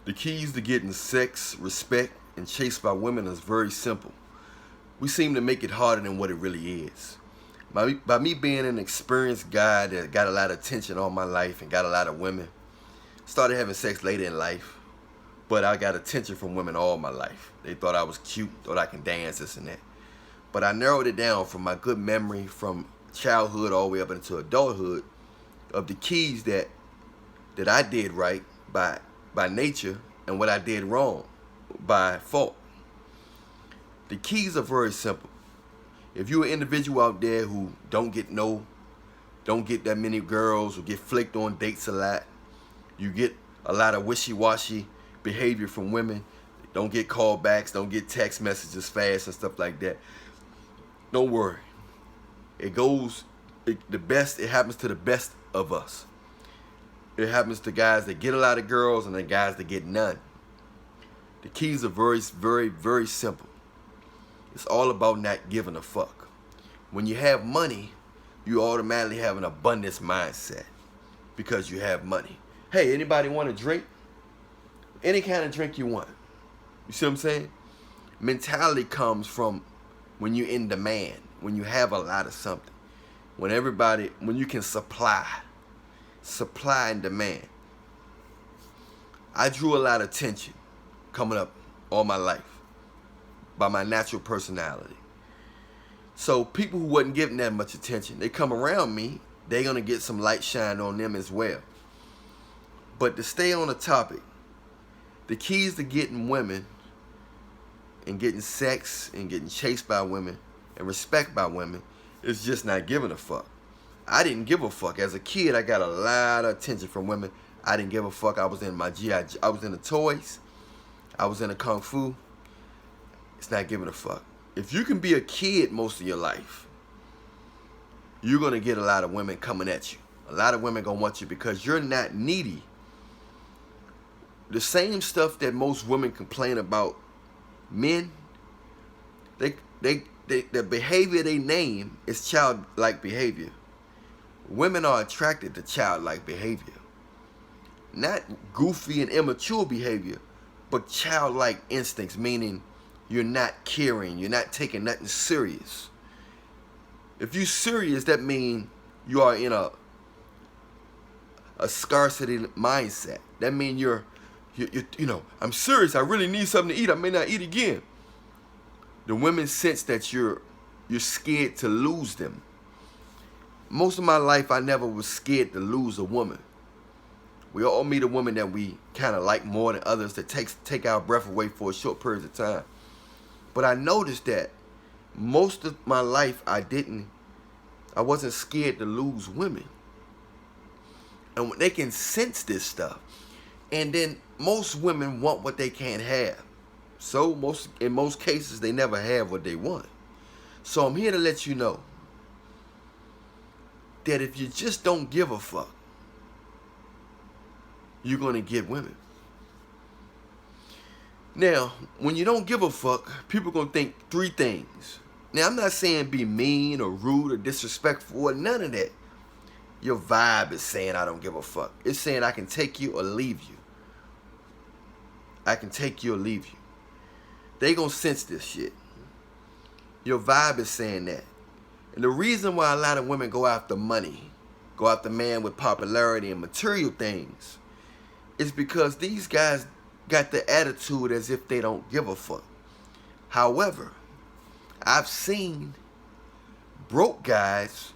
The keys to getting sex, respect, and chased by women is very simple. We seem to make it harder than what it really is. By me being an experienced guy that got a lot of attention all my life and got a lot of women, started having sex later in life, but I got attention from women all my life. They thought I was cute, thought I can dance, this and that. But I narrowed it down from my good memory from childhood all the way up into adulthood of the keys that I did right by nature and what I did wrong by fault. The keys are very simple. If you're an individual out there who don't get that many girls, or get flicked on dates a lot, you get a lot of wishy-washy behavior from women, don't get callbacks, don't get text messages fast and stuff like that, don't worry. It happens to the best of us. It happens to guys that get a lot of girls and the guys that get none. The keys are very, very, very simple. It's all about not giving a fuck. When you have money, you automatically have an abundance mindset because you have money. Hey, anybody want a drink? Any kind of drink you want. You see what I'm saying? Mentality comes from when you're in demand, when you have a lot of something, when you can supply and demand. I drew a lot of attention coming up all my life by my natural personality. So people who wasn't getting that much attention, they come around me, they're going to get some light shined on them as well. But to stay on the topic, the keys to getting women and getting sex and getting chased by women and respect by women is just not giving a fuck. I didn't give a fuck. As a kid, I got a lot of attention from women. I didn't give a fuck. I was in my I was in the toys. I was in the kung fu. It's not giving a fuck. If you can be a kid most of your life, you're going to get a lot of women coming at you. A lot of women going to want you because you're not needy. The same stuff that most women complain about men, the behavior they name is childlike behavior. Women are attracted to childlike behavior. Not goofy and immature behavior, but childlike instincts, meaning you're not caring, you're not taking nothing serious. If you're serious, that means you are in a scarcity mindset. That means you know, I'm serious, I really need something to eat, I may not eat again. The women sense that you're scared to lose them. Most of my life, I never was scared to lose a woman. We all meet a woman that we kind of like more than others that take our breath away for a short period of time. But I noticed that most of my life, I wasn't scared to lose women. And they can sense this stuff. And then most women want what they can't have. So in most cases, they never have what they want. So I'm here to let you know that if you just don't give a fuck, you're going to get women. Now, when you don't give a fuck, people are going to think three things. Now, I'm not saying be mean or rude or disrespectful or none of that. Your vibe is saying I don't give a fuck. It's saying I can take you or leave you. I can take you or leave you. They going to sense this shit. Your vibe is saying that. And the reason why a lot of women go after money, go after men with popularity and material things, is because these guys got the attitude as if they don't give a fuck. However, I've seen broke guys,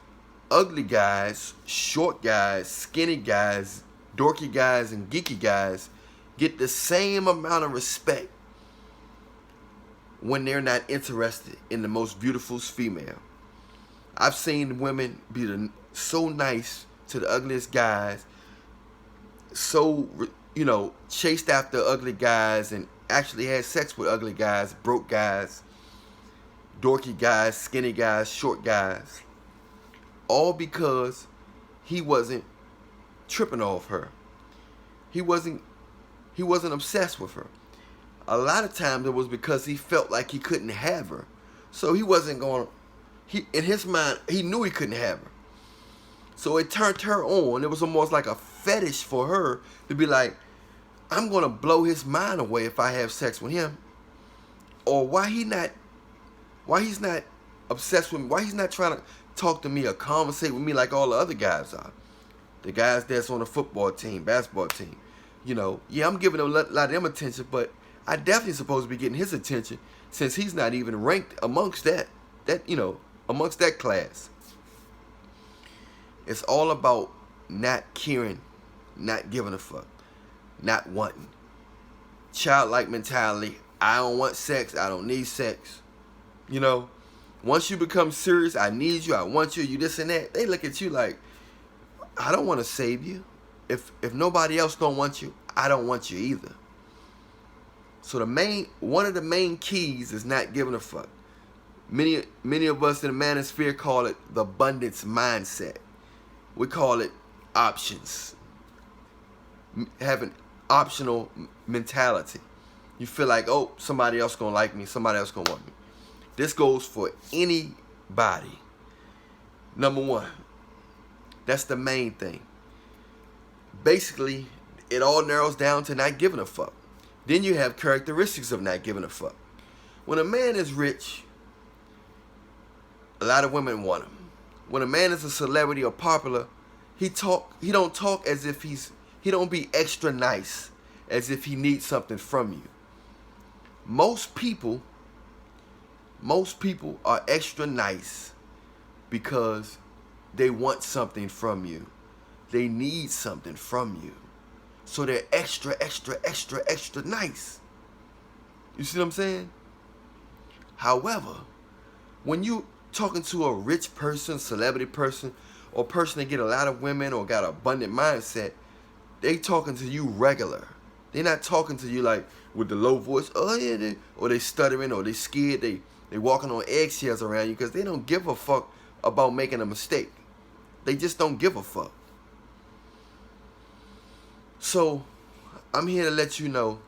ugly guys, short guys, skinny guys, dorky guys, and geeky guys get the same amount of respect when they're not interested in the most beautiful female. I've seen women be so nice to the ugliest guys, so, chased after ugly guys and actually had sex with ugly guys, broke guys, dorky guys, skinny guys, short guys. All because he wasn't tripping off her. He wasn't obsessed with her. A lot of times it was because he felt like he couldn't have her. So he wasn't going to, in his mind, he knew he couldn't have her. So it turned her on. It was almost like a fetish for her to be like, I'm gonna blow his mind away if I have sex with him. Or why he's not obsessed with me, why he's not trying to talk to me or conversate with me like all the other guys are. The guys that's on the football team, basketball team. You know, yeah, I'm giving a lot of them attention, but I definitely supposed to be getting his attention since he's not even ranked amongst amongst that class. It's all about not caring, not giving a fuck, not wanting. Childlike mentality. I don't want sex. I don't need sex. You know, once you become serious, I need you, I want you, you this and that, they look at you like, I don't want to save you. If nobody else don't want you, I don't want you either. So one of the main keys is not giving a fuck. Many of us in the manosphere call it the abundance mindset. We call it options. Having optional mentality. You feel like, oh, somebody else gonna like me, somebody else gonna want me. This goes for anybody. Number one, that's the main thing. Basically, it all narrows down to not giving a fuck. Then you have characteristics of not giving a fuck. When a man is rich, a lot of women want him. When a man is a celebrity or popular, he don't talk as if he don't be extra nice, as if he needs something from you. Most people are extra nice because they want something from you. They need something from you. So they're extra nice. You see what I'm saying? However, when you talking to a rich person, celebrity person, or person that get a lot of women or got an abundant mindset, they talking to you regular. They're not talking to you like with the low voice, oh yeah, or they stuttering, or they scared, they walking on eggshells around you because they don't give a fuck about making a mistake. They just don't give a fuck. So, I'm here to let you know,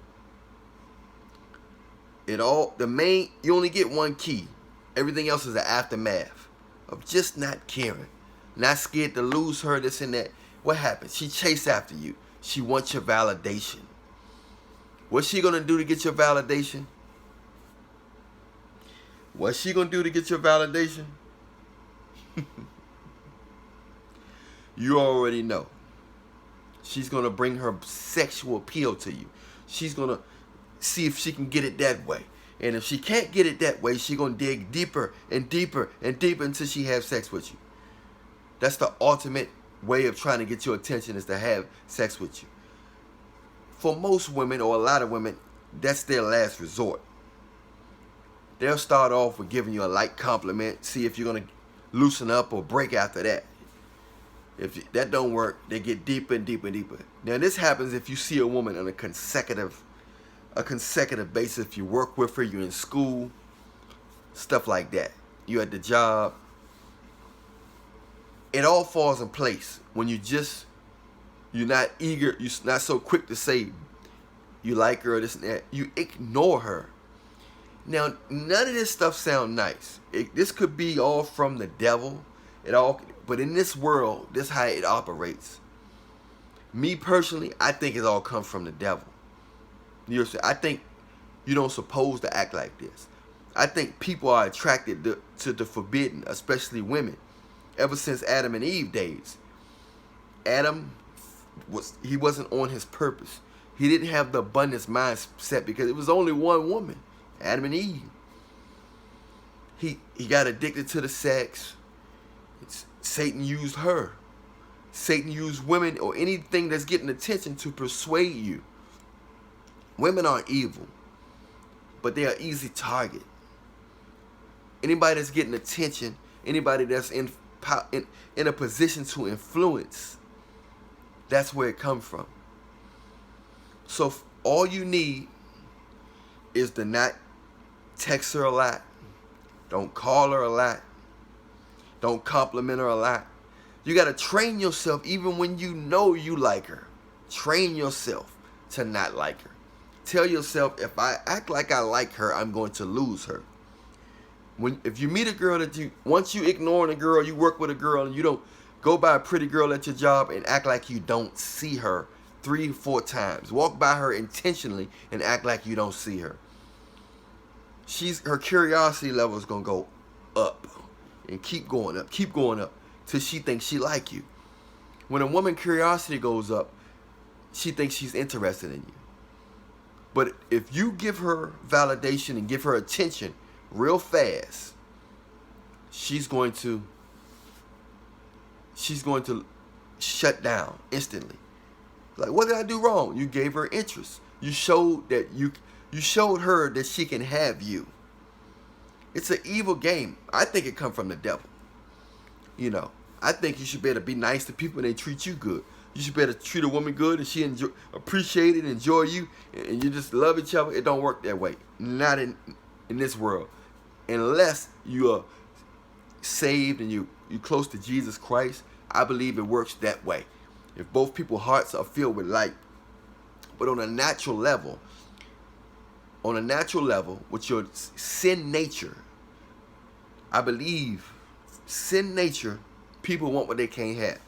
you only get one key. Everything else is the aftermath of just not caring. Not scared to lose her, this and that. What happens? She chase after you. She wants your validation. What's she gonna do to get your validation? What's she gonna do to get your validation? You already know. She's gonna bring her sexual appeal to you. She's gonna see if she can get it that way. And if she can't get it that way, she's gonna dig deeper and deeper and deeper until she has sex with you. That's the ultimate way of trying to get your attention, is to have sex with you. For most women, or a lot of women, that's their last resort. They'll start off with giving you a light compliment, see if you're going to loosen up or break after that. If that don't work, they get deeper and deeper and deeper. Now this happens if you see a woman on a consecutive basis. If you work with her, you're in school, stuff like that. You're at the job. It all falls in place when you're not eager, you're not so quick to say you like her or this and that. You ignore her. Now, none of this stuff sounds nice. This could be all from the devil. But in this world, this is how it operates. Me personally, I think it all comes from the devil. I think you don't supposed to act like this. I think people are attracted to the forbidden, especially women. Ever since Adam and Eve days. Adam wasn't on his purpose. He didn't have the abundance mindset because it was only one woman, Adam and Eve. He got addicted to the sex. Satan used her. Satan used women or anything that's getting attention to persuade you. Women aren't evil, but they are easy target. Anybody that's getting attention, anybody that's in a position to influence, that's where it comes from. So all you need is to not text her a lot. Don't call her a lot. Don't compliment her a lot. You got to train yourself even when you know you like her. Train yourself to not like her. Tell yourself, if I act like I like her, I'm going to lose her. If you meet a girl once you ignoring a girl, you work with a girl, and you don't go by a pretty girl at your job and act like you don't see her, 3, 4 times. Walk by her intentionally and act like you don't see her. Her curiosity level is going to go up and keep going up till she thinks she like you. When a woman's curiosity goes up, she thinks she's interested in you. But if you give her validation and give her attention real fast, she's going to shut down instantly. Like, what did I do wrong? You gave her interest. You showed her that she can have you. It's an evil game. I think it comes from the devil. I think you should be able to be nice to people and they treat you good. You should be able to treat a woman good and she appreciate it, enjoy you, and you just love each other. It don't work that way. Not in this world. Unless you are saved and you close to Jesus Christ, I believe it works that way. If both people's hearts are filled with light. But on a natural level, with your sin nature, I believe sin nature, people want what they can't have.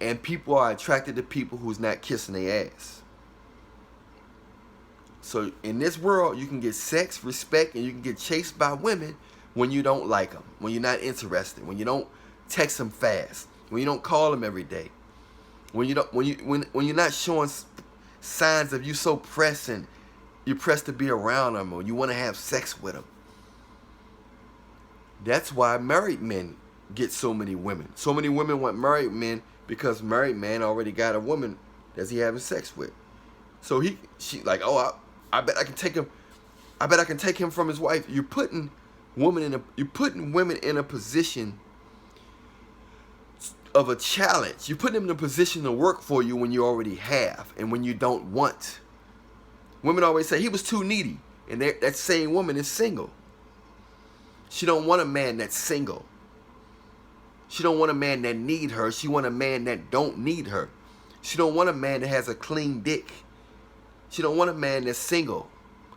And people are attracted to people who's not kissing their ass. So in this world, you can get sex, respect, and you can get chased by women when you don't like them, when you're not interested, when you don't text them fast, when you don't call them every day, when you're not showing signs of you so pressed and you're pressed to be around them or you want to have sex with them. That's why married men get so many women. So many women want married men because married man already got a woman that he having sex with. So she like, oh, I bet I can take him. I bet I can take him from his wife. You're putting women in a position of a challenge. You're putting them in a position to work for you when you already have and when you don't want. Women always say he was too needy, and that same woman is single. She don't want a man that's single. She don't want a man that need her. She want a man that don't need her. She don't want a man that has a clean dick. She don't want a man that's single.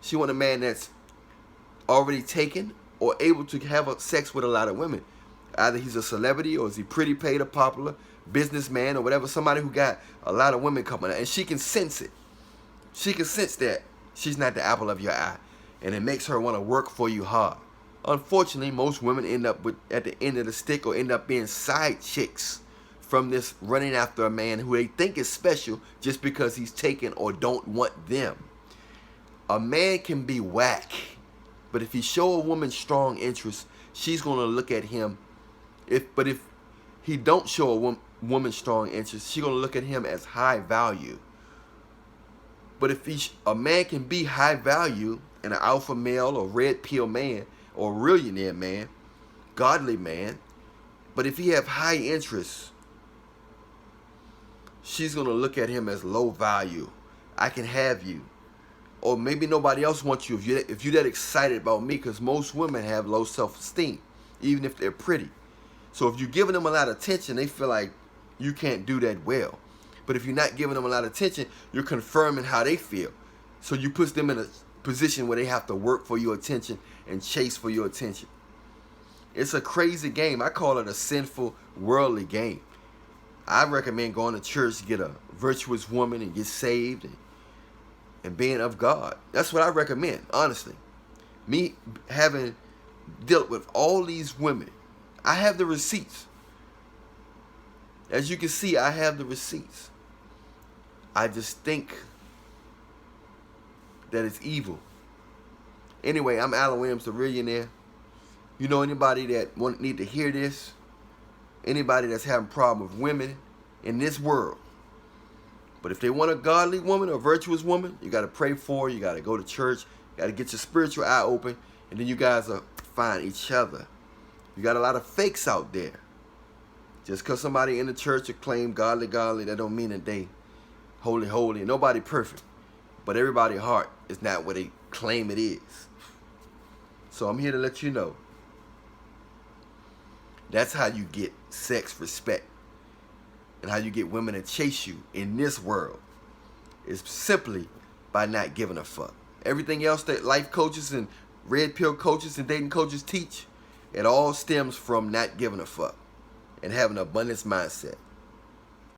She want a man that's already taken or able to have sex with a lot of women. Either he's a celebrity or is he pretty, paid, or popular, businessman or whatever. Somebody who got a lot of women coming out, and she can sense it. She can sense that she's not the apple of your eye, and it makes her want to work for you hard. Unfortunately, most women end up at the end of the stick or end up being side chicks from this running after a man who they think is special just because he's taken or don't want them. A man can be whack, but if he show a woman strong interest, she's going to look at him. But if he don't show a woman strong interest, she's going to look at him as high value. But if a man can be high value and an alpha male or red pill man, or Reallionaire man, godly man, but if he have high interest, she's going to look at him as low value. I can have you. Or maybe nobody else wants you if you're that excited about me, because most women have low self-esteem, even if they're pretty. So if you're giving them a lot of attention, they feel like you can't do that well. But if you're not giving them a lot of attention, you're confirming how they feel. So you put them in a position where they have to work for your attention and chase for your attention. It's a crazy game. I call it a sinful, worldly game. I recommend going to church to get a virtuous woman and get saved and being of God. That's what I recommend, honestly. Me having dealt with all these women, I have the receipts. As you can see, I have the receipts. I just think that it's evil. Anyway, I'm Allan Williams, the Reallionaire. You know anybody that need to hear this? Anybody that's having a problem with women in this world? But if they want a godly woman or a virtuous woman, you got to pray for her. You got to go to church. You got to get your spiritual eye open. And then you guys will find each other. You got a lot of fakes out there. Just because somebody in the church will claim godly, that don't mean that they holy. Nobody perfect. But everybody's heart is not what they claim it is. So I'm here to let you know. That's how you get sex, respect. And how you get women to chase you in this world is simply by not giving a fuck. Everything else that life coaches and red pill coaches and dating coaches teach, it all stems from not giving a fuck and having an abundance mindset.